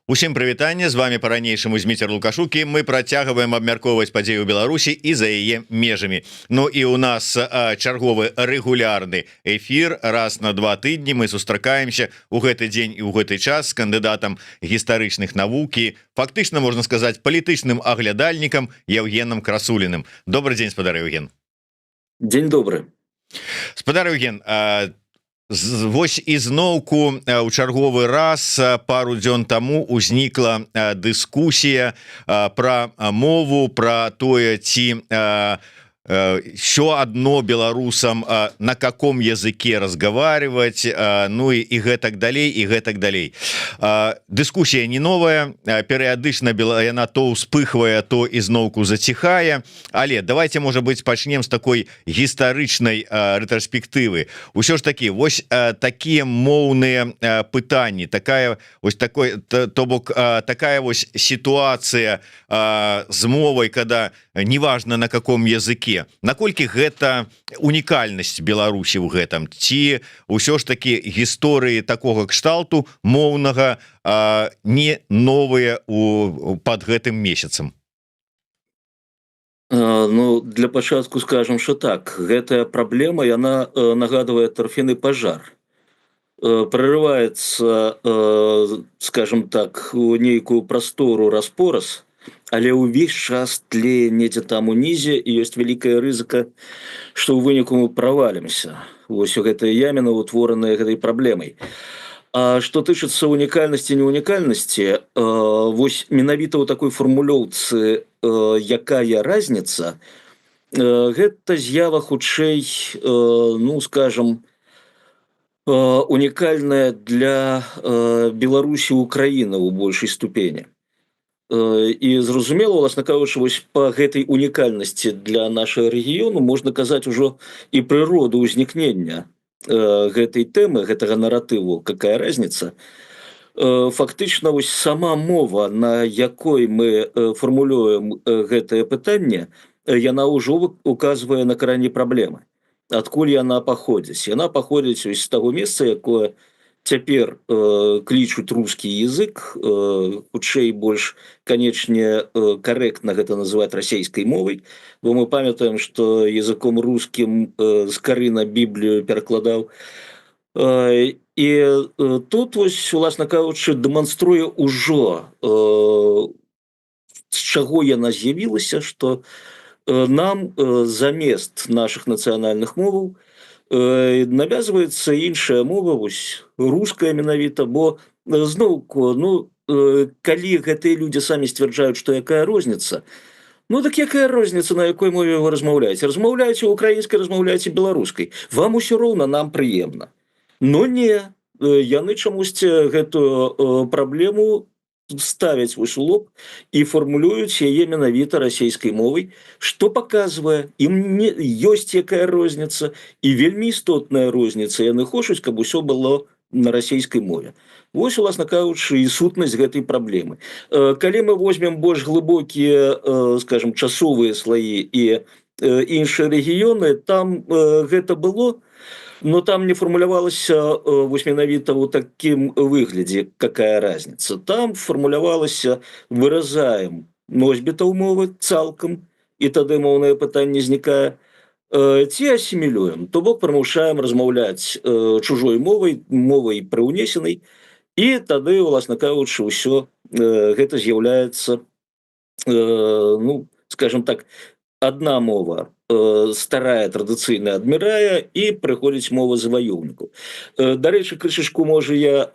Усім прывітанне, з вами по-ранейшаму Зміцер Лукашук, і мы працягваем абмяркоўваць падзеі ў Беларусі і за яе межамі. Ну і у нас чарговы рэгулярны эфір раз на 2 тыдні. Мы сустракаемся у гэты дзень і ў гэты час з кандыдатам гістарычных навук і фактычна можна сказаць палітычным аглядальнікам Евгеном Красуліным. Добрый дзень, спадар Евген. Дзень добры. Спадар Евген, вось ізноўку у чарговы раз пару дзён таму узнікла дыскусія пра мову, пра тое, ці що одно беларусам на каком языке разговаривать, ну и гэтак далей, и гэтак далей. Дыскусія не новая, перыядычна яна то ўспыхвае, то ізноўку заціхае, але давайте, можа быть, пачнем з такой гістарычнай рэтраспектывы. Усё ж таки, вось такія моўныя пытанні, такая вось такой, то бок такая вось ситуация з мовай, когда неважно на каком языке, наколькі гэта унікальнасць Беларусі ў гэтым, ці ўсё ж таки гісторыі такога кшталту моўнага не новыя под гэтым месяцам? Ну, для пачатку скажем, что так, гэтая праблема, яна нагадывае торфяны пажар. Прорываецца, скажем так, у нейкую прастору распораз, але ўвесь час тлее недзе там унізе, і ёсць вялікая рызыка, што ў выніку мы правалімся вось у гэтай яме, утвораныя гэтай праблемай. А што тычыцца унікальнасці, не унікальнасці, вось менавіта ў такой фармулёўцы «якая разница», гэта з'ява хутчэй, ну, скажем, унікальная для Беларусі і Украіны ў большай ступені. І зразумела, уласна кажучы, вось па гэтай унікальнасці для нашага рэгіёну можна казаць ужо і прыроду ўзнікнення гэтай тэмы, гэтага наратыву «какая разница». Фактычна вось сама мова, на якой мы фармулюем гэтае пытанне, яна ўжо указвае на карані праблемы. Адкуль яна паходзіць? Яна паходзіць з таго месца, якое цяпер клічуць рускі язык, хутчэй больш, канечне, карэктна гэта называць расейскай мовай, бо мы памятаем, што языком рускім Скарына Біблію перакладаў. І тут, вось, уласна кажучы, дэманструе ўжо, з чаго яна з'явілася, што нам замест нашых нацыянальных моваў навязваецца іншая мова, вось руская менавіта, бо зноўку, ну, калі гэтыя людзі самі сцвярджаюць, што якая розніца, ну так якая розніца, на якой мове вы размаўляеце? Размаўляеце украінскай, размаўляеце беларускай. Вам усё роўна, нам прыемна. Но не, яны чамусьці гэтую праблему ставяць вось у лоб і фармулююць яе менавіта расейскай мовай, што паказвае, ім ёсць якая розніца, і вельмі істотная розніца. Яны хочуць, каб усё было на расейскай мове. Вось, уласна кажучы, і сутнасць гэтай праблемы. Калі мы возьмем больш глыбокія, скажем, часовыя слаі і іншыя рэгіёны, там гэта было, но там не фармулявалася вось менавіта ў такім выглядзе «какая разница». Там фармулявалася «выразаем носьбітаў мовы цалкам», і тады моўнае пытанне знікае, ці асімілюем, то бок прымушаем размаўляць чужой мовай, мовай прыўнесенай, і тады, уласна кажучы, ўсё гэта з'яўляецца, ну, скажем так, адна мова старая, традыцыйна адмірае, і прыходзіць мова заваёўнікаў. Дарэчы, крышачку, можа, я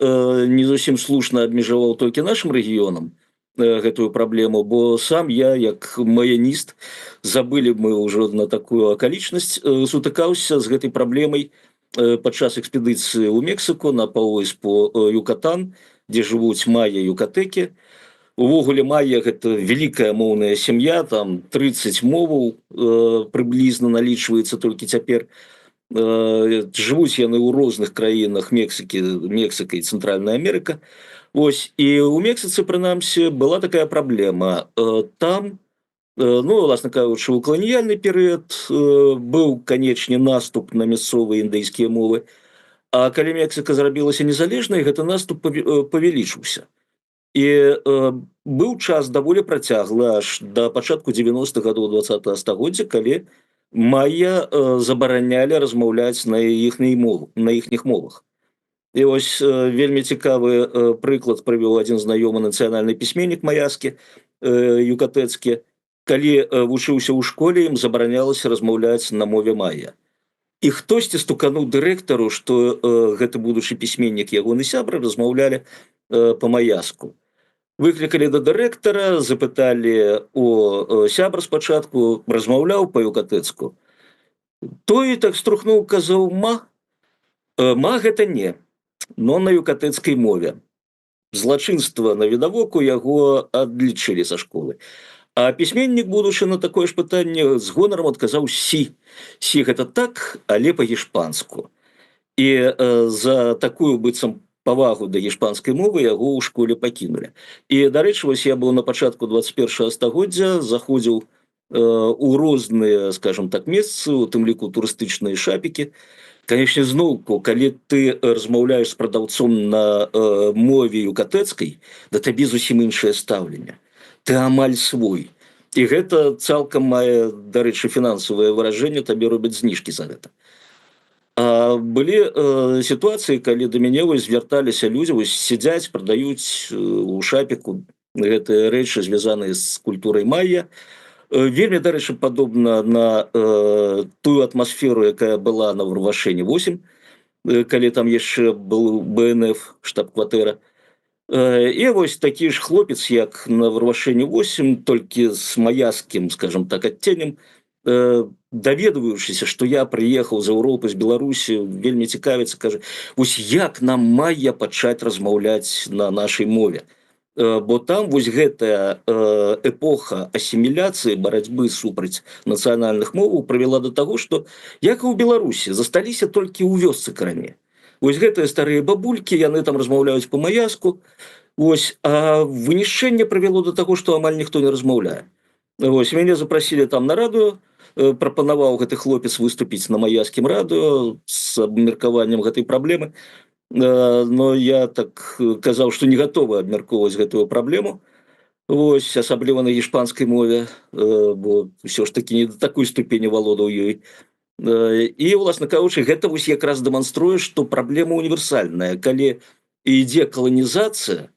не зусім слушна абмежаваў толькі нашым рэгіёнам гэтую праблему, бо сам я, як маяніст, забылі мы ўжо на такую акалічнасць, сутыкаўся з гэтай праблемай падчас экспедыцыі ў Мексіку на паўвыспу Юкатан, дзе жывуць мая-юкатэкі. Увогуле майя гэта вялікая моўная сям'я, там 30 моваў прыблізна налічваецца толькі цяпер. Жывуць яны ў розных краінах Мексіка і Цэнтральная Амерыка. Вось, і ў Мексіцы, прынамсі, была такая праблема. Там, ну, уласна кажучы, у каланіяльны перыяд быў, канечне, наступ на мясцовыя індыйскія мовы, а калі Мексіка зрабілася незалежнай, гэты наступ павялічыўся. І быў час даволі працяглы аж да пачатку 90-х гадоў 20-го стагоддзя, калі майя забаранялі размаўляць на іхніх мовах. І вось вельмі цікавы прыклад прывёў адзін знаёмы нацыянальны пісьменнік маяскі юкатэцкі, калі вучыўся ў школе, ім забаранялася размаўляць на мове майя. І хтосьці стукануў дырэктару, што гэты будучы пісьменнік, ягоны сябра, размаўлялі па-маяску. Выклікалі да дырэктара, запыталі у сябра спачатку, размаўляў па-юкатэцку. Той так струхнуў, казаў: ма гэта не, но на юкатэцкай мове. Злачынства навідавоку, яго адлічылі са школы. А пісьменнік, будучы на такое ж пытанне, з гонарам адказаў: сі. Сі гэта так, але па-гішпанску. І за такую быццам павагу да гішпанскай мовы яго ў школе пакінулі. І, дарэчы, вось я быў на пачатку 21-го стагоддзя, заходзіў у розныя, скажем так, месцы, у тым ліку турыстычныя шапікі. Канечне, зноўку, калі ты размаўляеш з прадаўцом на мове юкатэцкай, да табе зусім іншае стаўленне. Ты амаль свой. І гэта цалкам мае, дарэчы, фінансавае выражэнне, табе робяць зніжкі за гэта. А былі сітуацыі, калі да мяне вось звярталіся людзі, вось сядзяць, прадаюць у шапіку гэтыя рэчы, звязаныя з культурай майя. Вельмі, дарэчы, падобна на тую атмасферу, якая была на Варвашэне 8, калі там яшчэ был БНФ, штаб-кватэра. І вось такі ж хлопец, як на Варвашэне 8, толькі з маяскім, скажем так, адценнем, даведваючыся, што я прыехаў з Еўропы, з Беларусі, вельмі цікавіцца, кажа: вось як нам майя пачаць размаўляць на нашай мове? Бо там вось гэтая эпоха асіміляцыі, барацьбы супраць нацыянальных моваў прывяла да таго, што, як і ў Беларусі, засталіся толькі ў вёсцы карані. Вось гэтыя старыя бабулькі, яны там размаўляюць па-маяску, вось, а вынішчэнне прывяло да таго, што амаль ніхто не размаўляе. Вось, мяне запрасілі там на радыё, прапанаваў гэты хлопец выступіць на маяскім радыё з абмеркаваннем гэтай праблемы, но я так казаў, што не гатовы абмяркоўваць гэтую праблему, вось, асабліва на гішпанскай мове, бо ўсё ж такі не да такой ступені валодаў ёй. І, уласна кажучы, гэта вось якраз дэманструе, што праблема універсальная. Калі ідзе каланізацыя,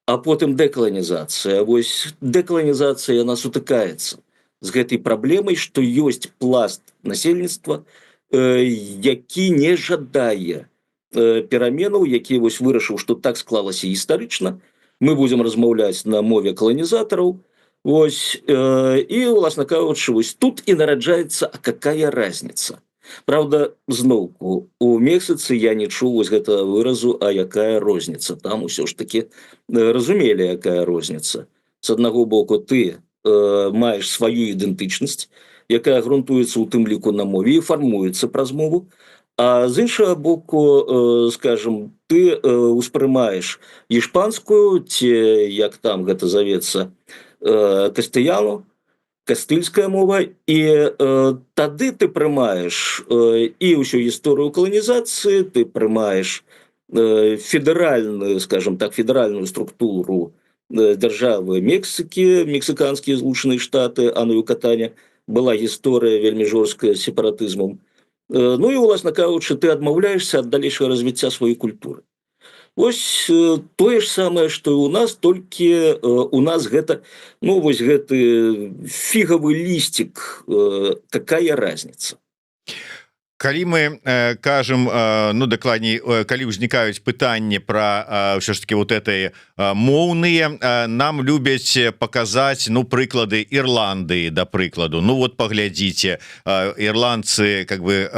а потым дэкаланізацыя, вось дэкаланізацыя, яна сутыкаецца з гэтай праблемай, што ёсць пласт насельніцтва, які не жадае пераменаў, які вось вырашыў, што так склалася гістарычна, мы будзем размаўляць на мове каланізатараў, вось, і, уласна кажучы, вось тут і нараджаецца: а какая разница? Правда, зноўку, у Мексіцы я не чуў вось гэтага выразу: а якая розніца? Там усё ж такі разумелі, якая розніца. З аднаго боку, ты маеш сваю ідэнтычнасць, якая грунтуецца ў тым ліку на мове і фармуецца праз мову, а з іншага боку, скажем, ты успрымаеш гішпанскую, ці, як там гэта завецца, кастыяну, кастыльская мова, і тады ты прымаеш і ўсю гісторыю каланізацыі, ты прымаеш федэральную, скажем так, федэральную структуру дзяржавы Мексікі, мексіканскія злучаныя штаты, а на Юкатане была гісторыя вельмі жорсткая з сепаратызмам. Ну і, уласна кажучы, ты адмаўляешся ад далейшага развіцця сваёй культуры. Вось тое ж самае, што і ў нас, толькі у нас гэта, ну, вось гэты фігавы лісцік, какая разница? Калі мы кажам, ну, дакладней, калі ўзнікаюць пытанні пра ўсё ж таки вот этой моўныя, нам любяць паказаць, ну, прыклады Ірландыі, да прыкладу. Ну вот паглядзіце, ірландцы как бы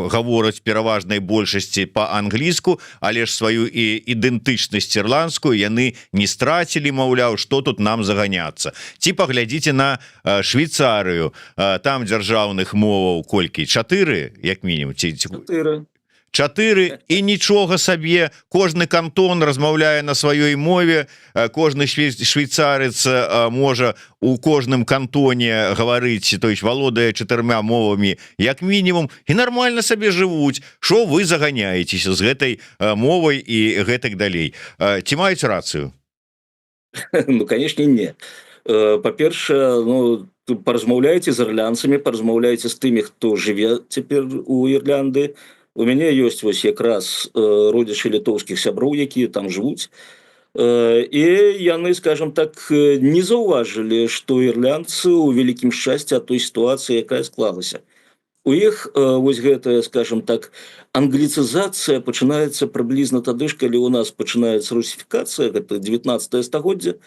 гавораць пераважнай большасці па-англійску, але ж сваю і ідэнтычнасць ірландскую яны не страцілі, маўляў, што тут нам заганяцца. Ці паглядзіце на Швейцарыю, там дзяржаўных моваў колькі? 4, як мінімум, 4, і нічога сабе, кожны кантон размаўляе на сваёй мове, кожны швейцарец можа у кожным кантоне гаварыць, то есть валодае 4 мовамі як мінімум, і нармальна сабе жывуць. Што вы заганяецеся з гэтай мовай і гэтак далей? Ці маюць рацыю? Ну, конечно, не. Па-першае, ну, паразмаўляйце з ірландцамі, паразмаўляйце з тымі, хто жыве цяпер у Ірландыі. У мяне ёсць вось якраз родзічы літоўскіх сяброў, якія там жывуць. І яны, скажем так, не заўважылі, што ірландцы ў вялікім шчасці ад той сітуацыі, якая склалася. У іх вось гэтая, скажем так, англіцызацыя пачынаецца прыблізна тады ж, калі ў нас пачынаецца русіфікацыя, гэта 19 стагоддзе.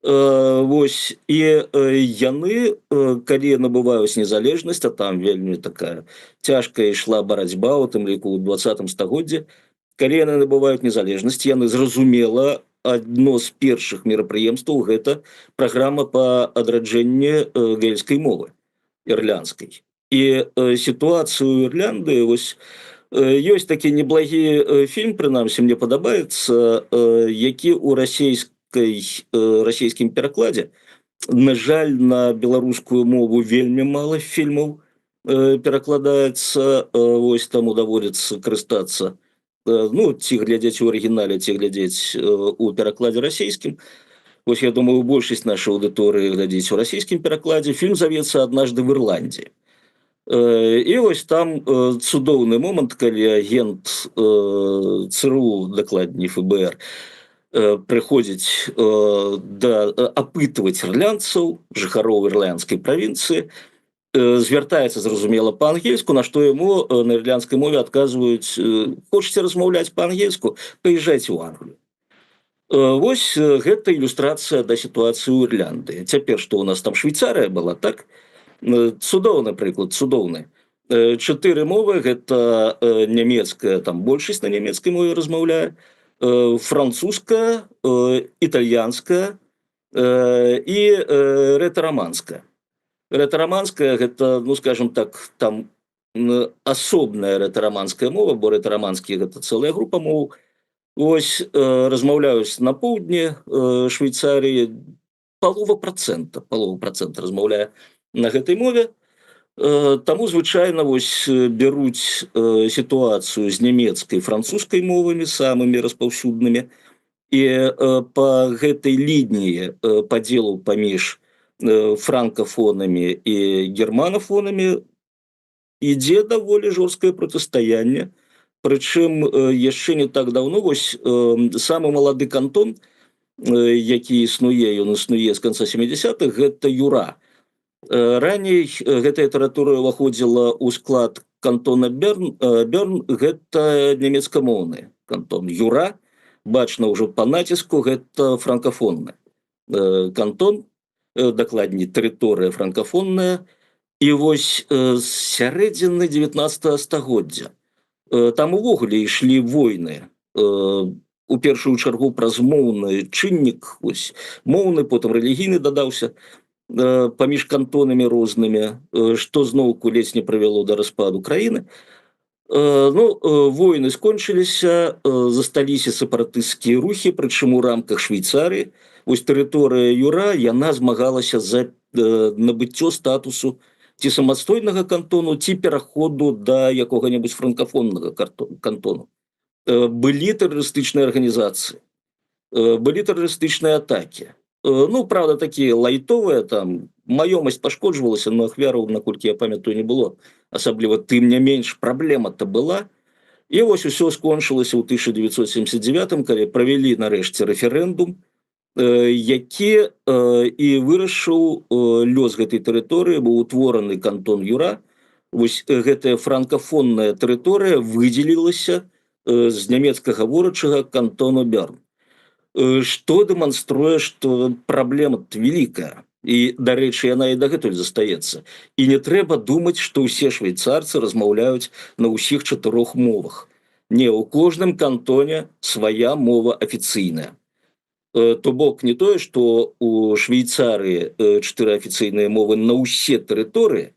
Вось і яны, калі набываюць незалежнасць, а там вельмі такая цяжкая ішла барацьба, у тым ліку ў 20 стагоддзе, калі яны набываюць незалежнасць, яны, зразумела, адно з першых мерапрыемстваў гэта праграма па адраджэнні гэльскай мовы ірландскай. І сітуацыю ў Ірландыі, вось ёсць такі неблагі фільм, прынамсі мне падабаецца, які ў расійскім перакладзе. На жаль, на беларускую мову вельмі мала фільмаў перакладаецца, вось таму даводзіцца карыстацца, ну, ці глядзець у арыгінале, ці глядзець у перакладзе расійскім. Вось я думаю, большасць нашай аўдыторыі глядзіць у расійскім перакладзе. Фільм завецца «Аднажды в Ірландии». І вось там цудоўны момант, калі агент ЦРУ, дакладней ФБР, прыходзіць апытваць ірландцаў, жыхароў ірландскай правінцыі, звяртаецца, зразумела, па-ангельску, на што яму на ірландскай мове адказваюць: хочаце размаўляць па-ангельску, паязджайце ў Англію. Вось гэта ілюстрацыя да сітуацыі ў Ірландыі. Цяпер што ў нас там Швейцарыя была, так? Цудоўны прыклад, цудоўны. 4 мовы, гэта нямецкая, там большасць на нямецкай мове размаўляе, французская, італьянская і рэта-раманская. Рэта-раманская гэта, ну, скажем так, там асобная рэта-раманская мова, бо рэта-раманскія гэта цэлая група моў. Вось размаўляюць на поўдні Швейцарыі, палова процента размаўляе на гэтай мове. Таму звычайна вось бяруць сітуацыю з нямецкай, французскай мовамі самымі распаўсюднымі, і па гэтай лініі падзелу паміж франкафонамі і германафонамі ідзе даволі жорсткае процістаянне. Прычым яшчэ не так даўно вось самы малады кантон, які існуе, ён існуе з канца 70-х, гэта Юра. Раней гэтая тэрыторыя ўваходзіла ў склад кантона Берн, гэта нямецкамоўны кантон. Юра, бачна ўжо па націску, гэта франкафонны кантон, дакладней, тэрыторыя франкафонная. І вось з сярэдзіны 19 стагоддзя там увогуле ішлі войны, у першую чаргу праз моўны чыннік, вось моўны, потым рэлігійны дадаўся, паміж кантонамі рознымі, што зноўку ледзь не прывяло да распаду краіны. Ну, войны скончыліся, засталіся сепаратысцкія рухі, прычым у рамках Швейцарыі. Вось тэрыторыя Юра, яна змагалася за набыццё статусу ці самастойнага кантону, ці пераходу да якога-небудзь франкафоннага кантону. Былі тэрарыстычныя арганізацыі, былі тэрарыстычныя атакі. Ну, правда, такія лайтовыя, там маёмасць пашкоджвалася, но ахвяраў, наколькі я памятаю, не было асабліва. Тым не менш, праблема-то была. І вось усё скончылася ў 1979, калі правялі нарэшце рэферэндум, які і вырашыў лёс гэтай тэрыторыі. Быў утвораны кантон Юра. Вось гэтая франкафонная тэрыторыя выдзелілася з нямецкагаворачага кантону Берн. Што дэманструе, што праблема вялікая. І, дарэчы, яна і дагэтуль застаецца. І не трэба думаць, што ўсе швейцарцы размаўляюць на ўсіх 4 мовах. Не, у кожным кантоне свая мова афіцыйная. То бок не тое, што у Швейцарыі 4 афіцыйныя мовы на ўсе тэрыторыі,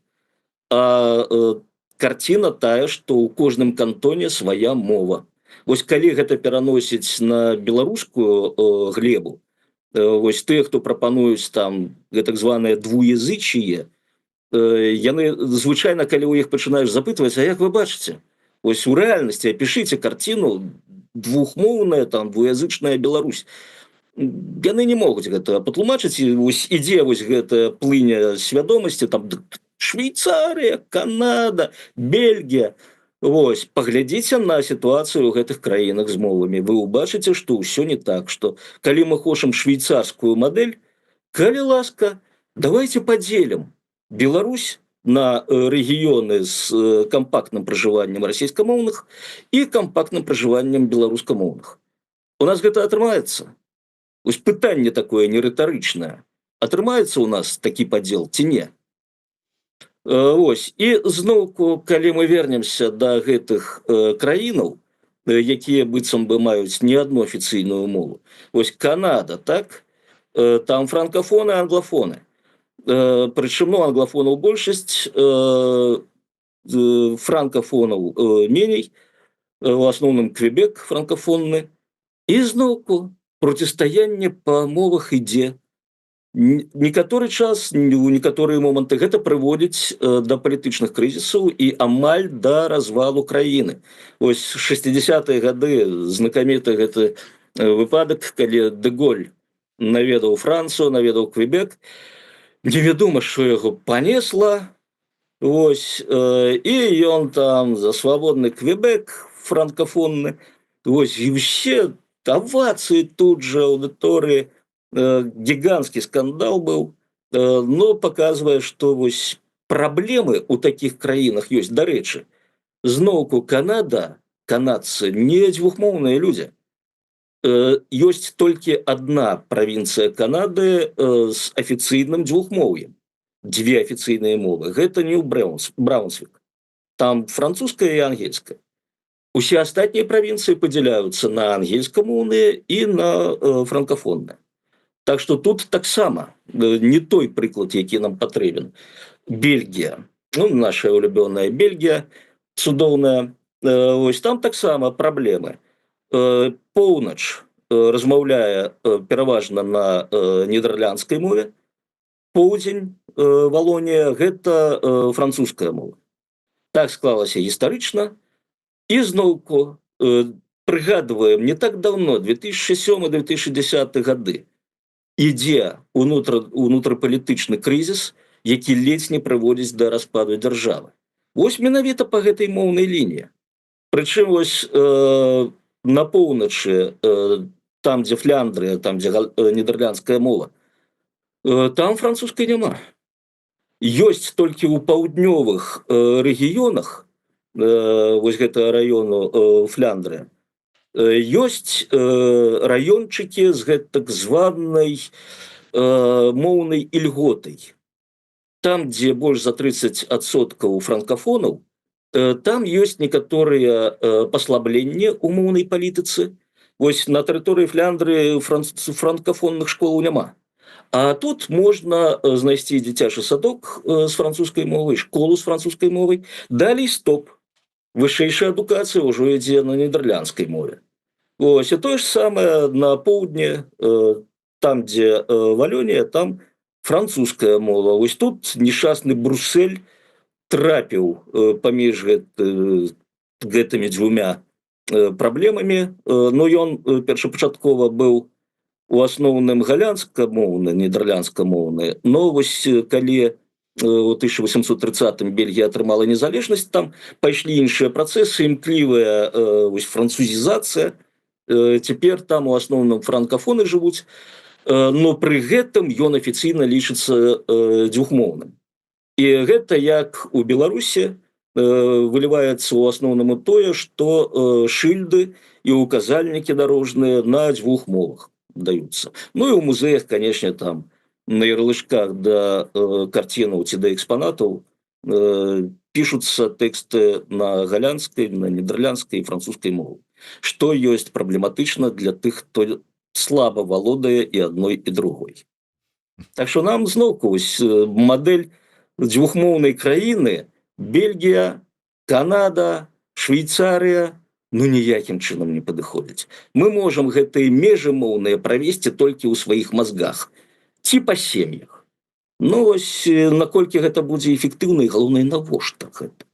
а карціна тая, што ў кожным кантоне свая мова. Вось калі гэта пераносіць на беларускую глебу, вось тыя, хто прапануюць там гэтак званае двуязычие, яны звычайна, калі ў іх пачынаеш запытваць: а як вы бачыце? Вось у рэальнасці апішыце карціну двухмоўная, там, двуязычная Беларусь. яны не могуць гэта патлумачыць, і вось ідзе вось гэта плыня свядомасці, там Швейцарыя, Канада, Бельгія. Вось, паглядзіце на сітуацыю ў гэтых краінах з мовамі. Вы ўбачыце, што ўсё не так, што калі мы хочам швейцарскую мадэль, калі ласка, давайте падзелім Беларусь на рэгіёны з кампактным пражываннем расійскамоўных і кампактным пражываннем беларускамоўных. У нас гэта атрымаецца. Вось пытанне такое не рытарычнае. Атрымаецца ў нас такі падзел ці не? Вось. І зноўку, калі мы вернемся да гэтых краінаў, якія быццам бы маюць не адну афіцыйную мову. Вось Канада, так? Там франкафоны, англафоны. Прычым, ну, англафонаў большасць, франкафонаў меней, у асноўным Квебек франкафонны. І зноўку процістаянне па мовах ідзе. Некаторы час, у некаторыя моманты гэта прыводзіць да палітычных крызісаў і амаль да развалу краіны. Вось 60-е гады знакаміты гэты выпадак, калі Дэ-Голь наведаў Францыю, наведаў Квебек. Невядома, што яго панесла. Вось, і ён там за свабодны Квебек франкафонны. Вось, і ўсе авацыі тут жа, аўдыторыі. Гіганцкі скандал быў, но паказвае, што вось праблемы ў такіх краінах ёсць. Дарэчы, зноўку Канада, канадцы не дзвюхмоўныя людзі. Ёсць толькі адна правінцыя Канады з афіцыйным дзвюхмоўем. Дзве афіцыйныя мовы. Гэта Нью-Брауnsвік. Там французская і ангельская. Усе астатнія правінцыі падзяляюцца на ангельскамоўныя і на франкафонныя. Так што тут таксама не той прыклад, які нам патрэбен. Бельгія, ну, наша улюбёная Бельгія, цудоўная, ось там таксама праблемы. Поўнач размаўляе пераважна на нідерландскай мове, поўдзень, Валонія, гэта французская мова. Так склалася гістарычна, і зноўку прыгадваем, не так давно, 2007-2010 гады, ідзе унутрапалітычны крызіс, які ледзь не прыводзіць да распаду дзяржавы. Вось менавіта па гэтай моўнай лініі. Прычым вось на поўначы, там, дзе Фляндрыя, там, дзе нідерландская мова, там французскай няма. Ёсць толькі ў паўднёвых рэгіёнах, вось гэтага раёну Фляндрыя, ёсць раёнчыкі з гэтак званай моўнай ільготай. Там, дзе больш за 30% франкафонаў, там ёсць некаторыя паслабленні ў моўнай палітыцы. Вось на тэрыторыі Фляндрыі франкафонных школаў няма. А тут можна знайсці дзіцячы садок з французскай мовай, школу з французскай мовай. Далей стоп. Вышэйшая адукацыя ўжо ідзе на нідерландскай мове. Ось, і тое ж самае на поўдні, там, дзе Валонія, там французская мова. Вось тут нешчасны Бруссель трапіў паміж гэтымі дзвюмя праблемамі, но ён першапачаткова быў у асноўным галандскамоўны, нідерландскамоўны, но вось калі у 1830-м Бельгія атрымала незалежнасць, там пайшлі іншыя працэсы, імклівая французізацыя. Цяпер там у асноўным франкафоны жывуць, но пры гэтым ён афіцыйна лічыцца дзвюхмоўным. І гэта, як у Беларусі, выліваецца ў асноўным у тое, што шыльды і указальнікі дарожныя на дзвюх мовах даюцца. Ну і ў музеях, канешне, там на ярлычках да карцінаў ці да экспанатаў пішуцца тэксты на галандскай, на нідерландскай і французскай мове, што ёсць праблематычна для тых, хто слаба валодае і адной, і другой. Так што нам зноўку мадэль дзвюхмоўнай краіны Бельгія, Канада, Швейцарыя, ну ніякім чынам не падыходзіць. Мы можам гэтыя межы моўныя правесці толькі ў сваіх мазгах ці па сем'ях. Ну вось, наколькі гэта будзе эфектыўна і, галоўнае, навошта гэта?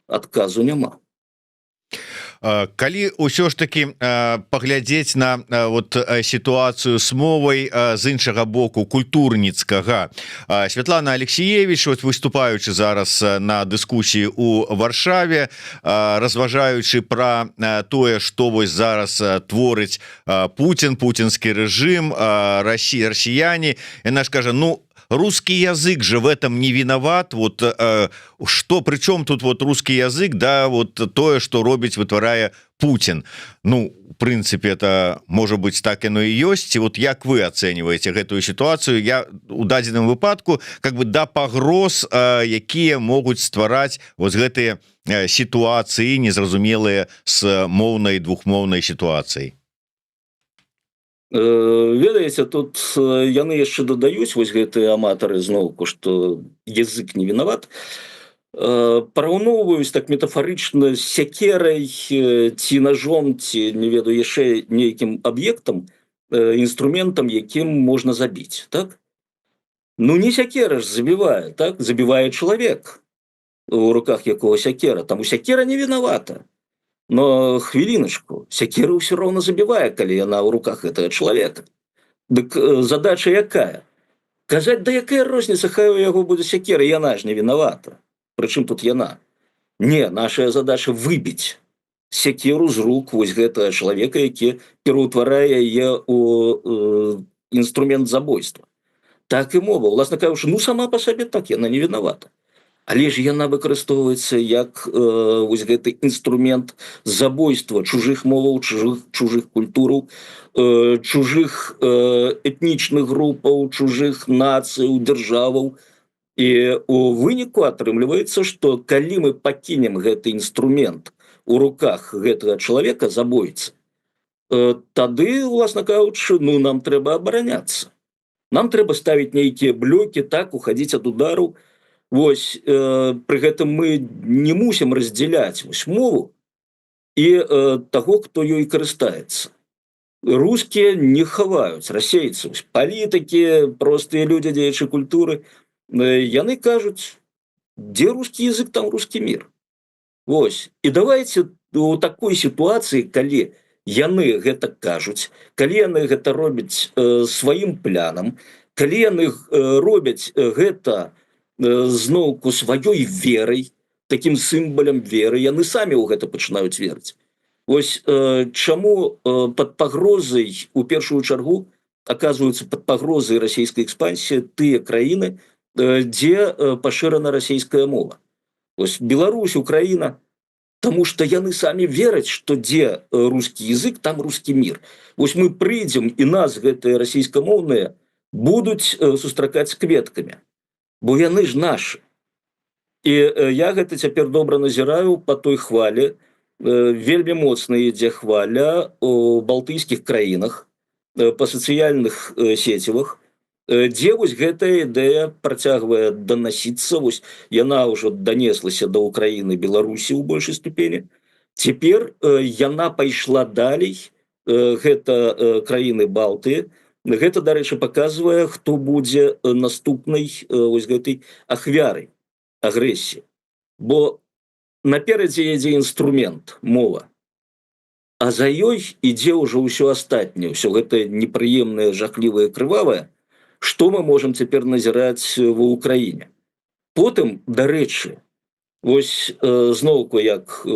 Адказу няма. Калі ўсё ж таки паглядзець на вот сітуацыю с мовай з іншага боку культурніцкага, Святлана Алексеевич, вот выступаючы зараз на дыскусіі у Варшаве, разважаючы пра тое, што вось зараз творыць путінскі рэжым, расіяне, яна ж кажа, ну русский язык же в этом не виноват. Вот что, причем тут вот русский язык, да, вот тое, что робіць, вытварае Путин. Ну, в принципе, это может быть так оно и есть. И вот як вы оцениваете гэтую ситуацию? Я у дадзеным выпадку как бы да пагроз, якія могуць ствараць вот гэтыя ситуации незразумелыя с моўнай двухмоўнай ситуацией. Ведаеце, тут яны яшчэ дадаюць, вось гэтыя аматары зноўку, што язык не вінават, параўноўваюць так метафарычна з сякерай ці ножом, ці не ведаю яшчэ нейкім аб'ектам, інструментам, якім можна забіць, так? Ну не сякера ж забівае, так? Забівае чалавек, у руках якого сякера, таму сякера не вінавата. Но хвіліначку, сякера ўсё роўна забівае, калі яна ў руках гэтага чалавека. Дык задача якая? Казаць, да якая розніца, хай у яго будзе сякера, яна ж не вінавата. Прычым тут яна? Не, нашая задача выбіць сякеру з рук вось гэтага чалавека, які пераўтварае яе ў інструмент забойства. Так і мова, уласна кажучы, ну сама па сабе так, яна не вінавата. Але ж яна выкарыстоўваецца як вось гэты інструмент забойства чужых моваў, чужых культураў, чужых этнічных групаў, чужых нацыяў, дзяржаваў. І у выніку атрымліваецца, што калі мы пакінем гэты інструмент у руках гэтага чалавека, забойцы, тады, уласна кажучы, ну нам трэба абараняцца. Нам трэба ставіць нейкія блокі, так, уходзіць ад удару. Вось, пры гэтым мы не мусім раздзяляць вось мову і таго, хто ёй карыстаецца. Рускія не хаваюць, расейцы, палітыкі, простыя людзі, дзеячы культуры, яны кажуць, дзе рускі язык, там рускі мір. Вось, і давайце у такой сітуацыі, калі яны гэта кажуць, калі яны гэта робяць сваім планам, калі яны робяць гэта зноўку сваёй верай, такім сімвалам веры, яны самі ў гэта пачынаюць верыць. Вось чаму пад пагрозай у першую чаргу аказваюцца пад пагрозай расійскай экспансіі тыя краіны, дзе пашырана расійская мова. Вось Беларусь, Украіна, таму што яны самі вераць, што дзе рускі язык, там рускі мір. Вось мы прыйдзем, і нас гэтыя расійскамоўныя будуць сустракаць з кветкамі. Бо яны ж нашы. І я гэта цяпер добра назіраю па той хвалі. Вельмі моцна ідзе хваля у балтыйскіх краінах, па сацыяльных сецівах, дзе вось гэтая ідэя працягвае данасіцца, вось яна ўжо данеслася да Украіны, Беларусі ў большай ступені. Цяпер яна пайшла далей, гэта краіны Балтыі. Гэта, дарэчы, паказвае, хто будзе наступнай вось гэтай ахвярай агрэсіі. Бо наперадзе ідзе інструмент, мова. А за ёй ідзе ўжо ўсё астатняе, ўсё гэта непрыемнае, жахлівае, крывавае, што мы можам цяпер назіраць ва ўкраіне. Потым, дарэчы, вось зноўку, як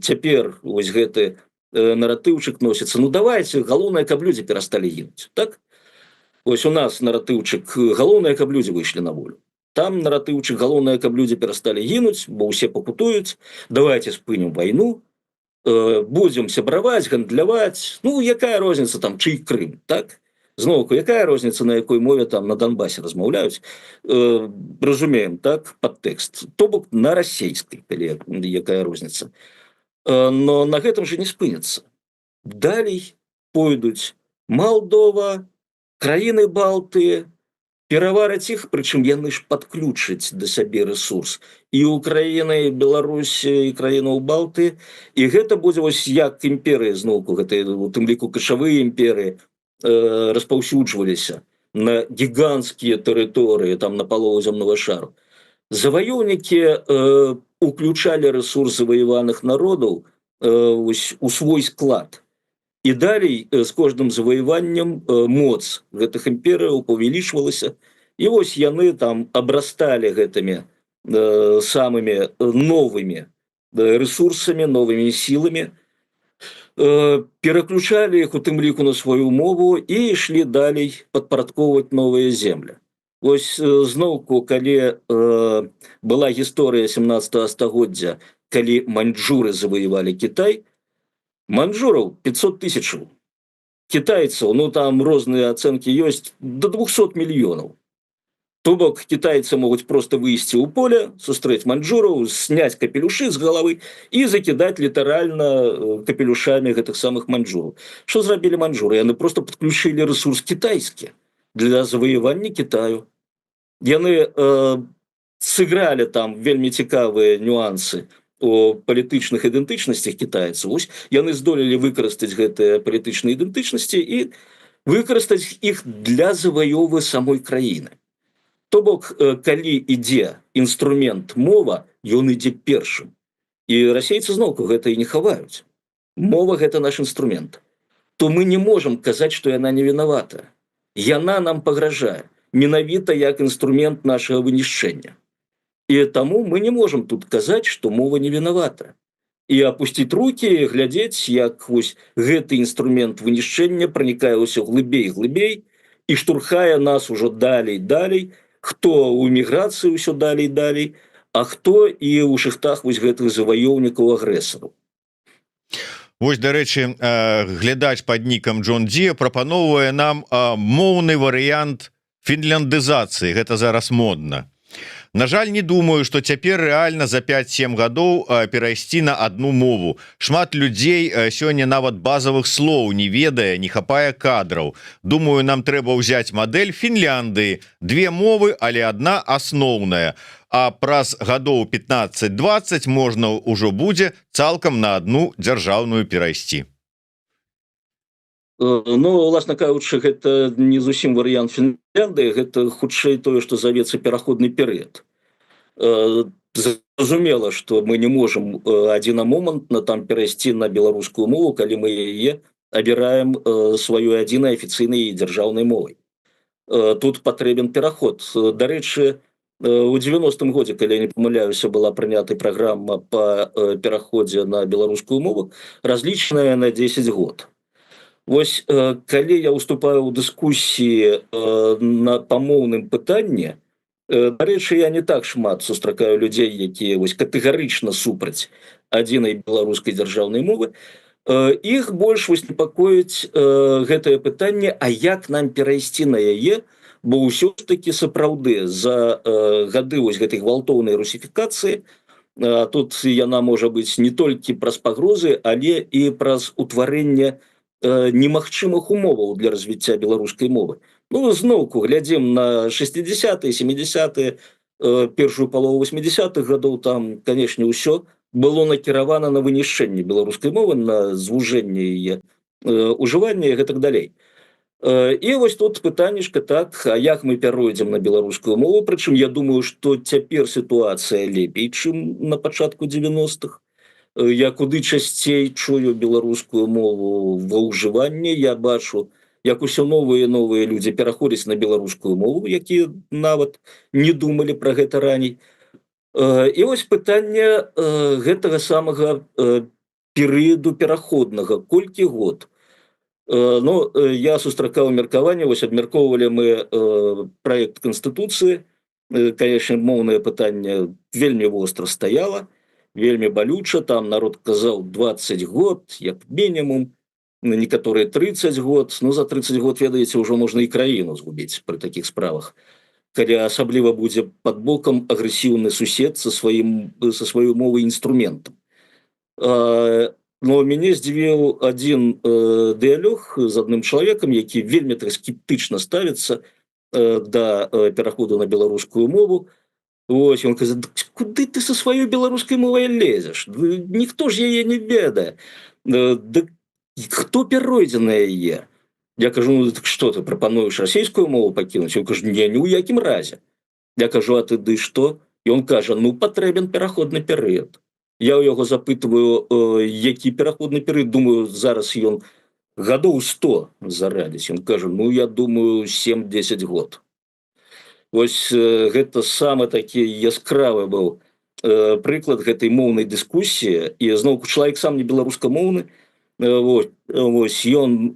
цяпер вось гэты наратыўчык носіцца, ну давайце, галоўнае, каб людзі перасталі гінуць, так? Вось у нас наратыўчык, галоўнае, каб людзі выйшлі на волю. Там наратыўчык, галоўнае, каб людзі перасталі гінуць, бо ўсе пакутуюць, давайте спынем вайну, будзем сябраваць, гандляваць, ну якая розніца там, чый Крым, так? Зноўку, якая розніца, на якой мове там на Донбасе размаўляюць, разумеем, так, падтэкст, то бок на расейскай, калі якая розніца. Но на гэтым же не спыняцца. Далей пойдуць Малдова, краіны Балтыі, перавараць іх, прычым яны ж падключаць да сябе рэсурс і Украіна, і Беларусь, і краінаў Балтыі, і гэта будзе вось як імперыі зноўку, гэта у тым ліку кашавыя імперыі распаўсюджваліся на гіганцкія тэрыторыі, там на палову зямнога шару. Заваёўнікі уключалі рэсурс заваяваных народаў у свой склад. І далей з кожным заваяваннем моц гэтых імперыяў павялічвалася. І вось яны там абрасталі гэтымі самымі новымі ресурсамі, новымі сіламі, пераключалі іх у тым ліку на сваю мову і ішлі далей падпарадкоўваць новыя землі. Вось зноўку, калі была гісторыя 17 стагоддзя, калі маньчжуры заваявалі Кітай, маньчжураў 500 тысячаў, кітайцаў, ну там розныя ацэнкі ёсць, до 200 мільёнаў. То бок кітайцы могуць проста выйсці ў поле, сустрэць маньчжураў, сняць капелюшы з галавы і закідаць літаральна капелюшамі гэтых самых маньчжураў. Што зрабілі маньчжуры? Яны проста падключылі ресурс кітайскі для заваявання Кітаю. Яны сыгралі там вельмі цікавыя нюансы о палітычных ідэнтычнасцях кітайцаў. Вось яны здолелі выкарыстаць гэтыя палітычныя ідэнтычнасці і выкарыстаць іх для заваёвы самой краіны. То бок, калі ідзе інструмент мова, ён ідзе першым. І расейцы зноўку гэта і не хаваюць. Мова – гэта наш інструмент. То мы не можам казаць, што яна не вінавата. Яна нам пагражае, менавіта як інструмент нашага вынішчэння. І таму мы не можам тут казаць, што мова не вінавата. І апусціць рукі, глядзець, як вось гэты інструмент вынішчэння пранікае ўсё глыбей і глыбей і штурхае нас ужо далей, хто ў эміграцыі ўсё далей, а хто і ў шыхтах вось гэтых заваёўнікаў агрэсараў. Вось, дарэчы, глядач пад нікам Джон Ді прапаноўвае нам моўны варыянт фінляндызацыі. Гэта зараз модна. На жаль, не думаю, што цяпер рэальна за 5-7 гадоў перайсці на адну мову. Шмат людзей сёння нават базавых слоў не ведае, не хапае кадраў. Думаю, нам трэба ўзяць мадэль Фінляндыі. 2 мовы, але адна асноўная. А праз гадоў 15-20 можна ўжо будзе цалкам на адну дзяржаўную перайсці. Ну, уласна кажучы, гэта не зусім варыянт Фінляндыі, гэта хутчэй тое, што завецца пераходны перыяд. Зразумела, што мы не можам адзінамомантна там перайсці на беларускую мову, калі мы яе абіраем сваёй адзінай афіцыйнай дзяржаўнай мовай. Тут патрэбен пераход. Дарэчы, у 90-м годзе, калі я не памыляюся, была прынята праграма па пераходзе на беларускую мову, разлічаная на 10 год. Вось, калі я уступаю ў дыскусіі па моўным пытанні, дарэчы, я не так шмат сустракаю людзей, якія вось катэгарычна супраць адзінай беларускай дзяржаўнай мовы. Іх больш вось непакоіць гэтае пытанне, а як нам перайсці на яе, бо ўсё ж такі сапраўды за гады вось гэтай гвалтоўнай русіфікацыі, тут яна можа быць не толькі праз пагрозы, але і праз утварэнне немагчымых умоваў для развіцця беларускай мовы. Ну, зноўку, глядзім на 60-е, 70-е, першую палову 80-х гадоў, там, канешне, ўсё было накіравана на вынішчэнне беларускай мовы, на звужэнне яе ужывання і гэтак далей. І вось тут пытаннішка, так, а як мы пяройдзем на беларускую мову, прычым я думаю, што цяпер сітуацыя лепей, чым на пачатку 90-х. Я куды часцей чую беларускую мову ва ўжыванні, я бачу, як усё новыя і новыя людзі пераходзяць на беларускую мову, якія нават не думалі пра гэта раней. І вось пытанне гэтага самага перыяду пераходнага, колькі год. Ну, я сустракаў меркаванне, вось абмяркоўвалі мы праект Канстытуцыі, канешне, моўнае пытанне вельмі востра стаяла, вельмі балюча, там народ казаў 20 год, як мінімум, некаторыя 30 год, ну за 30 год, ведаеце, ўжо можна і краіну згубіць пры такіх справах. Калі асабліва будзе пад бокам агрэсіўны сусед са сваёй мовай інструментам. Но мяне здзівіў адзін дыялог з адным чалавекам, які вельмі так скептычна ставіцца да пераходу на беларускую мову. Вось, ён каза, куды ты са сваёй беларускай мовай лезеш? Ніхто ж яе не ведае. Хто перайдзе на яе? Я кажу, ну, так што ты прапануеш расійскую мову пакінуць? Ён кажа, не, ні ў якім разе. Я кажу, а ты ды што? І ён кажа, ну, патрэбен пераходны перыяд. Я ў яго запытваю, які пераходны перыяд, думаю, зараз ён гадоў 100 зарадзіць. Ён кажа, ну я думаю 7-10 год. Вось гэта самы такі яскравы быў прыклад гэтай моўнай дыскусіі, і зноўку чалавек сам не беларускамоўны. Вось ён,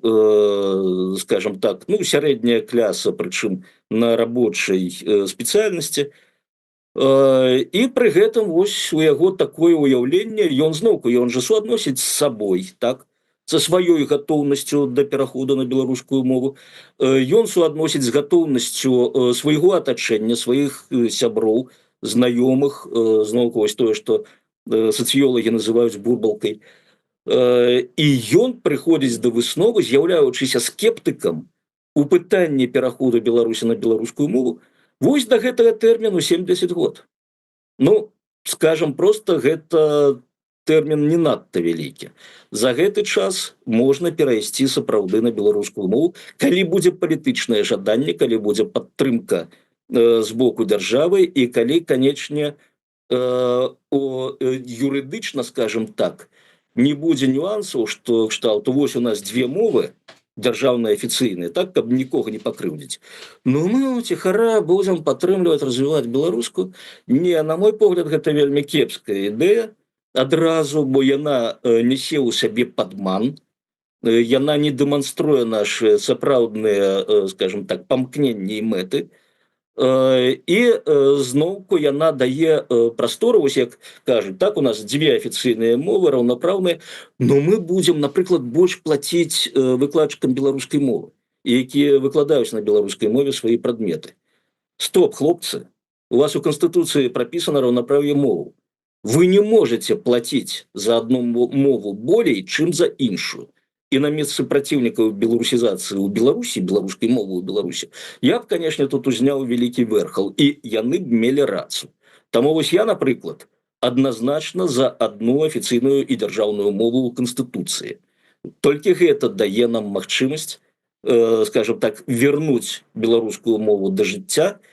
скажем так, ну сярэдняя кляса, прычым на рабочай спецыяльнасці. І пры гэтым вось у яго такое ўяўленне, ён зноўку ён жа суадносіць з сабой, так, са сваёй гатоўнасцю да пераходу на беларускую мову. Ён суадносіць з гатоўнасцю свайго атачэння, сваіх сяброў, знаёмых, зноўку вось тое, што сацыёлагі называюць бурбалкай. І ён прыходзіць да высновы, з'яўляючыся скептыкам у пытанні пераходу Беларусі на беларускую мову, вось да гэтага тэрміну 70 год. Ну, скажем проста, гэта тэрмін не надта вялікі. За гэты час можна перайсці сапраўды на беларускую мову, калі будзе палітычнае жаданне, калі будзе падтрымка з боку дзяржавы і калі, канечне, юрыдычна, скажем так, не будзе нюансаў, што кшталту вось у нас две мовы, дзяржаўныя афіцыйныя, так, каб нікога не пакрыўдзіць. Ну мы ціхара будзем падтрымліваць, развіваць беларускую. Не, на мой погляд, гэта вельмі кепская ідэя адразу, бо яна несе ў сябе падман, яна не дэманструе нашы сапраўдныя, скажем так, памкненні і мэты. І зноўку яна дае прастору, вось як кажуць, так, у нас дзве афіцыйныя мовы раўнапраўныя, но мы будзем, напрыклад, больш плаціць выкладчыкам беларускай мовы, якія выкладаюць на беларускай мове свае прадметы. Стоп, хлопцы, у вас у Канстытуцыі прапісана раўнапраўе моваў. Вы не можете плаціць за одну мову болей, чым за іншую. І на месцы праціўнікаў беларусізацыі ў Беларусі, беларускай мовы ў Беларусі, я б, канешне, тут узняў вялікі верхал, і яны б мелі рацыю. Таму вось я, напрыклад, адназначна за одну афіцыйную і дзяржаўную мову ў Канстытуцыі. Толькі гэта дае нам магчымасць, скажем так, вернуць беларускую мову да жыцця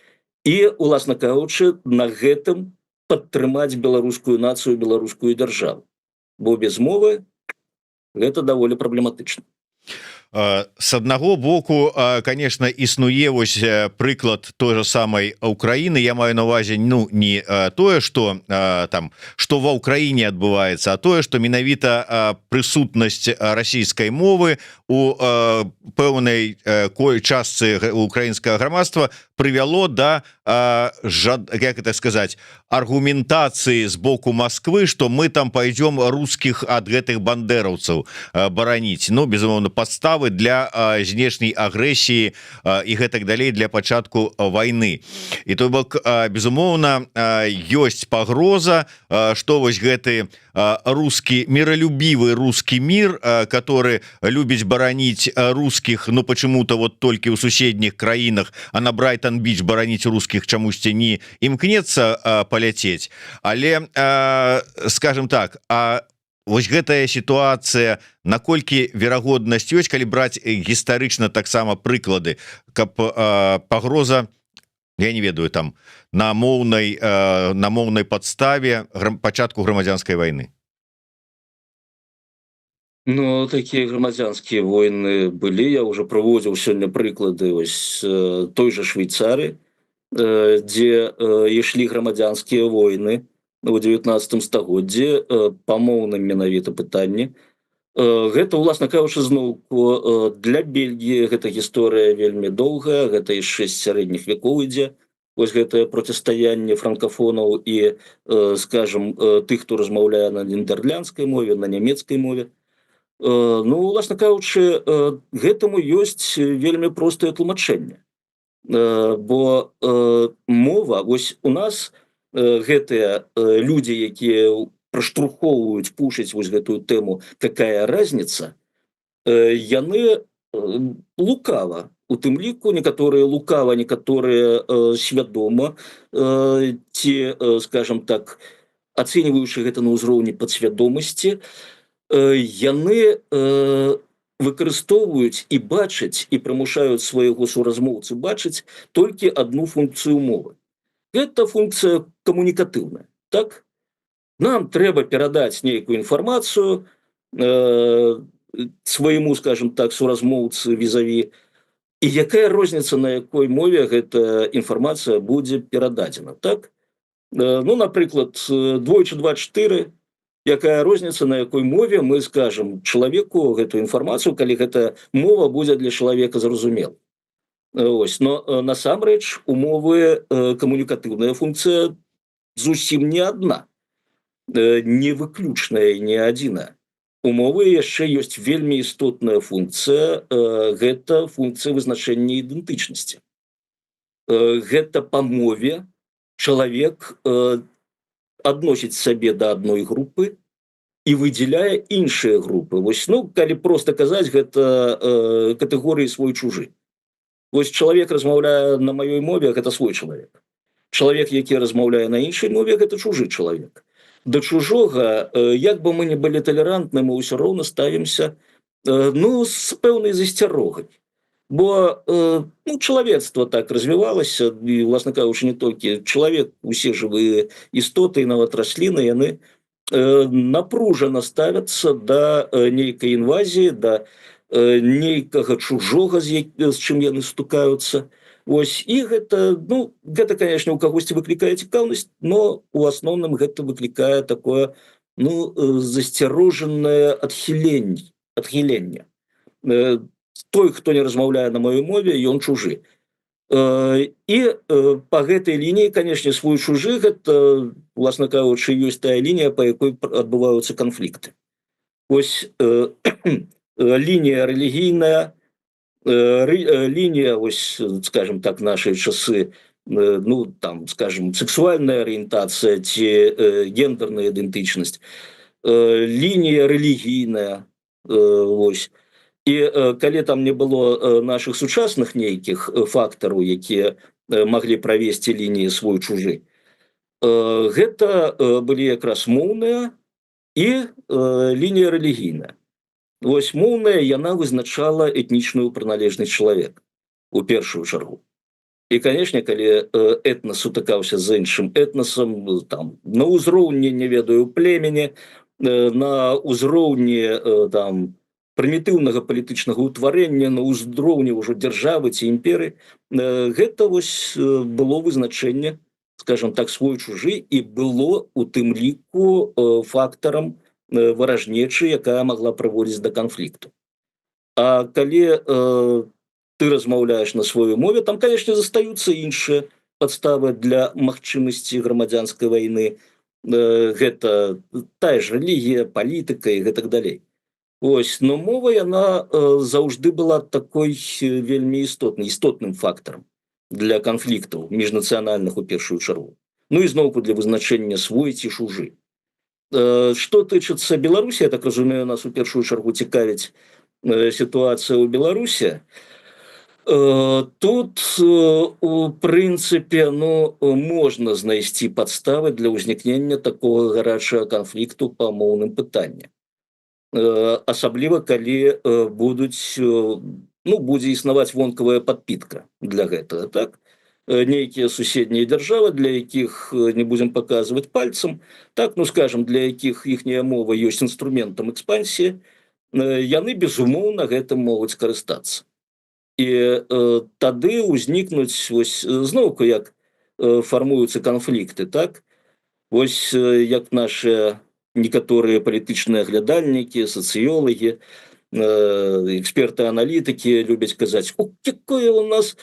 і, уласна кажучы, на гэтым падтрымаць беларускую нацыю, беларускую дзяржаву. Бо без мовы гэта даволі праблематычна. С аднаго боку, конечно, існуе вось прыклад той же самой Украины. Я маю на увазе, ну, не тое, что там, что ва Украине адбываецца, а тое, что менавіта прысутнасць расійскай мовы у пэўнай частцы украінскага грамадства прывяло да, як это сказать, аргументацыі з боку Москвы, что мы там пойдем русских ад гэтых бандераўцаў бараніць. Ну, безумоўна, подставы для знешняй агрэсіі і гэтак далей для пачатку войны. І то бок, безумоўна, ёсць пагроза, што вось гэты русский, миролюбивый русский мир, который любіць бараніць русских, ну почему-то вот только в соседних краінах, а на Брайтон-Біч бараніць русских чамусьці не імкнецца паляцець. Але, скажем так, вось гэтая сітуацыя, наколькі верагоднасць ёсць, калі браць гістарычна таксама прыклады, каб пагроза, я не ведаю, там на моўнай падставе пачатку грамадзянскай вайны? Ну, такія грамадзянскія войны былі. Я ўжо прыводзіў сёння прыклады вось той жа Швейцарыі, дзе ішлі грамадзянскія войны у 19 стагоддзі па моўным менавіта пытанні. Гэта, уласна кажучы, зноўку для Бельгіі гэта гісторыя вельмі доўгая, гэта яшчэ з сярэдніх вякоў ідзе. Вось гэтае процістаянне франкафонаў і, скажем, тых, хто размаўляе на нідерландскай мове, на нямецкай мове. Ну, уласна кажучы, гэтаму ёсць вельмі простае тлумачэнне. Бо мова, вось у нас гэтыя людзі, якія праштурхоўваюць, пушаць вось гэтую тэму «Какая разница?», яны лукава, у тым ліку некаторыя лукава, некаторыя свядома, ці, скажем так, ацэньваючы гэта на ўзроўні падсвядомасці, яны выкарыстоўваюць і бачаць, і прымушаюць свайго суразмоўцы бачыць толькі адну функцыю мовы. Гэта функцыя камунікатыўная, так? Нам трэба перадаць нейкую інфармацыю свайму, скажем так, суразмоўцы візаві, і якая розніца, на якой мове гэта інфармацыя будзе перададзена, так? Ну, напрыклад, двойчы 24, якая розніца, на якой мове мы скажам чалавеку гэтую інфармацыю, калі гэта мова будзе для чалавека зразумела. Ось, но насамрэч у мовы камунікатыўная функцыя зусім не адна, не выключная і не адзіная. У мовы яшчэ ёсць вельмі істотная функцыя, гэта функцыя вызначэння ідэнтычнасці. Гэта па мове чалавек адносіць сабе да адной групы і выдзяляе іншыя групы. Вось, ну, калі проста казаць, гэта катэгорыі свой-чужы. Вось чалавек размаўляе на маёй мове, гэта свой чалавек. Чалавек, які размаўляе на іншай мове, гэта чужы чалавек. Да чужога, як бы мы не былі талерантны, мы ўсё роўна ставімся, ну, з пэўнай засцярогай. Бо ну, чалавецтва так развівалася, і, власна кажучы, не толькі чалавек, усе жывыя істоты, і нават расліны, яны напружана ставяцца да нейкай інвазіі, да нейкага чужога, з чым яны стукаюцца. Ось, і гэта, ну, гэта, конечно, у кагосьці выклікае цікаўнасць, но у асноўным гэта выклікае такое, ну, засцярожанае адхіленне. Той, хто не размаўляе на маёй мове, ён чужы. І па гэтай лініі, канешне, свой-чужы, гэта, власна кажучы, ёсць тая лінія, па якой адбываюцца канфлікты. Ось лінія рэлігійная, лінія, ось, скажем так, нашай часы, ну, там, скажем, сексуальная арыентацыя ці гендерная ідэнтычнасць, лінія рэлігійная, ось. І калі там не было нашых сучасных нейкіх фактараў, якія маглі правесці лініі свой-чужы, гэта былі якраз моўная і лінія рэлігійная. Вось моўная, яна вызначала этнічную прыналежнасць чалавека у першую чаргу. І, канешне, калі этнас сутыкаўся з іншым этнасам, там, на ўзроўні, не ведаю, племені, на ўзроўні там прымітыўнага палітычнага ўтварэння, на ўзроўні ўжо дзяржавы ці імперыі, гэта вось было вызначэнне, скажем так, свой-чужы, і было у тым ліку фактарам варажнечы, якая магла прыводзіць да канфлікту. А калі ты размаўляеш на сваёй мове, там, канешне, застаюцца іншыя падставы для магчымасці грамадзянскай вайны. Гэта тая ж рэлігія, палітыка і гэтак далей. Ось, но мова, яна заўжды была такой вельмі істотным фактарам для канфліктаў міжнацыянальных у першую чаргу. Ну і зноўку для вызначэння свой ці чужы. Што тычыцца Беларусі, я так разумею, нас у першую чаргу цікавіць сітуацыя ў Беларусі. Тут, у прынцыпе, ну, можна знайсці падставы для ўзнікнення такога гарачага канфлікту па моўным пытанні. Асабліва, калі будзе існаваць вонкавая падпітка для гэтага, так? Нейкія суседнія дзяржавы, для якіх не будзем паказваць пальцам, так, ну, скажем, для якіх іхняя мова ёсць інструментам экспансіі, яны, безумоўна, гэтым могуць скарыстацца. І тады ўзнікнуць, вось, зноўку, як фармуюцца канфлікты, так? Вось, як нашыя некаторыя палітычныя глядальнікі, сацыёлагі, эксперты-аналітыкі любяць казаць: «О, якое у нас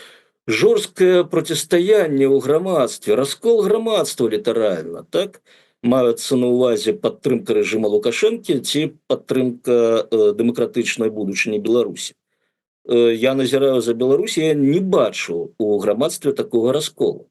жорсткае процістаянне ў грамадстве, раскол грамадства літаральна», так? Маюцца на ўвазе падтрымка рэжыма Лукашэнкі ці падтрымка дэмакратычнай будучыні Беларусі. Я назіраю за Беларусі, я не бачу у грамадстве такога расколу.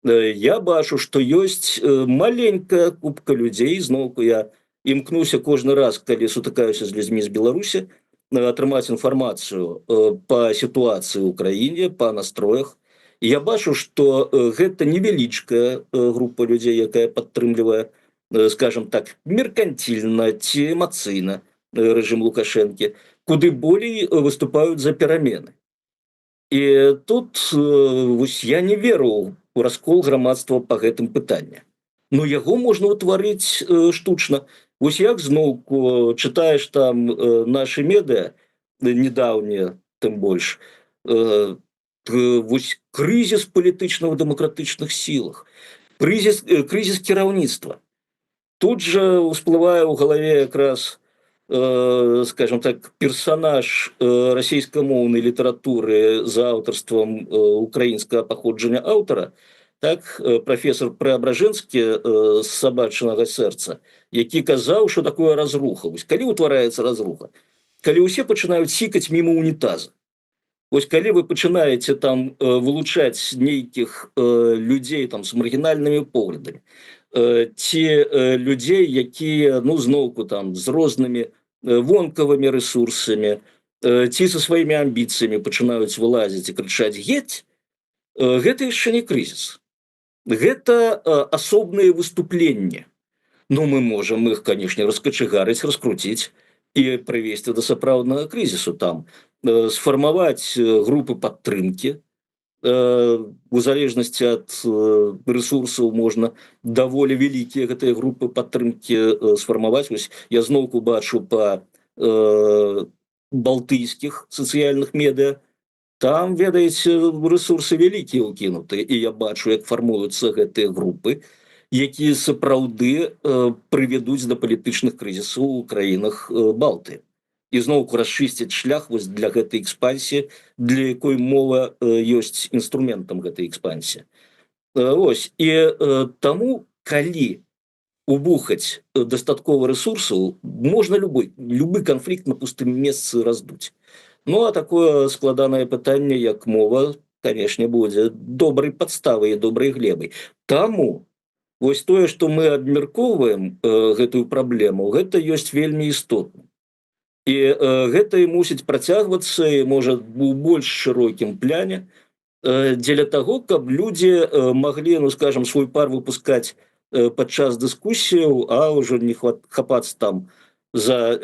Я бачу, што ёсць маленькая купка людзей, зноўку я імкнуся кожны раз, калі сутыкаюся з людзьмі з Беларусі, атрымаць інфармацыю па сітуацыі ў краіне, па настроях. І я бачу, што гэта невялічкая група людзей, якая падтрымлівае, скажем так, меркантильна ці эмацыйна рэжым Лукашэнкі, куды болей выступаюць за перамены. І тут вось я не веру у раскол грамадства па гэтым пытанні. но яго можна ўтварыць штучна. Вось як зноўку чытаеш там нашы медыа недаўнія, тым больш, вось крызіс палітычна ў дэмакратычных сілах, крызіс кіраўніцтва. Тут же всплывае ў галаве якраз, скажем так, персонаж расійскамоўнай літаратуры за аўтарствам украінскага паходжання аўтара, так, профессор Преображенскі з сабачнага сэрца, які казаў, што такое разруха. Вось калі ўтвараецца разруха, калі ўсе пачынаюць сікаць мімо унітаза. Вось калі вы пачынаеце там вылучаць нейкіх людзей там з маргінальнымі поглядамі, ці людзей, якія, ну, зноўку там з рознымі вонкавымі рэсурсамі, ці са сваімі амбіцыямі пачынаюць вылазіць і крычаць геть, гэта яшчэ не крызіс. Гэта асобныя выступленні. Ну, мы можам іх, канешне, раскачыгарыць, раскруціць і прывесці да сапраўднага крызісу там, сфармаваць групы падтрымкі. У залежнасці ад рэсурсаў можна даволі вялікія гэтыя групы падтрымкі сфармаваць. Вось я зноўку бачу па балтыйскіх сацыяльных медыа, там, ведаеце, рэсурсы вялікія ўкінуты, і я бачу, як фармуюцца гэтыя групы, якія сапраўды прывядуць да палітычных крызісаў у краінах Балтыі. І зноўку расчысціць шлях вось для гэтай экспансіі, для якой мова ёсць інструментам гэтай экспансіі. Ось. І таму, калі убухаць дастаткова рэсурсаў, можна любы канфлікт на пустым месцы раздуць. Ну, а такое складанае пытанне, як мова, канешне, будзе добрай падставай і добрай глебай. Таму вось тое, што мы абмяркоўваем гэтую праблему, гэта ёсць вельмі істотна. І гэта і мусіць працягвацца, і можа у больш шырокім пляне, дзеля таго, каб людзі маглі, ну, скажем, свой пар выпускаць падчас дыскусіяў, а ўжо не хапацца там за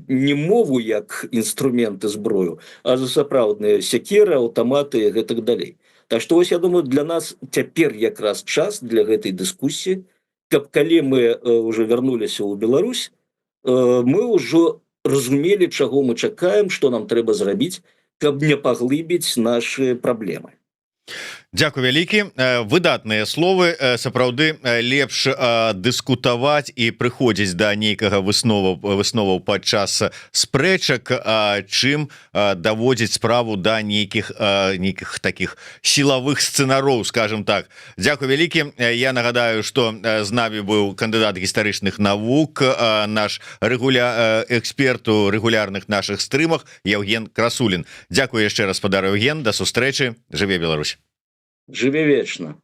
не мову як інструменты зброю, а за сапраўдныя сякеры, аўтаматы і гэтак далей. Так што вось, я думаю, для нас цяпер якраз час для гэтай дыскусіі, каб калі мы ўжо вярнуліся ў Беларусь, мы ўжо разумелі, чаго мы чакаем, што нам трэба зрабіць, каб не паглыбіць нашы праблемы. Дзякуй вялікі, выдатныя словы. Сапраўды лепш дыскутаваць і прыходзіць да нейкага высноваў падчас спрэчак, чым даводзіць справу да нейкіх таких сілавых сцэнароў, скажем так. Дзякуй вялікі. Я нагадаю, што з намі быў кандыдат гістарычных навук, наш эксперт у рэгулярных нашых стрымах Евген Красулін. Дзякуй яшчэ раз, спадар Евген, да сустрэчы. Жыве Беларусь. Жыве вечна.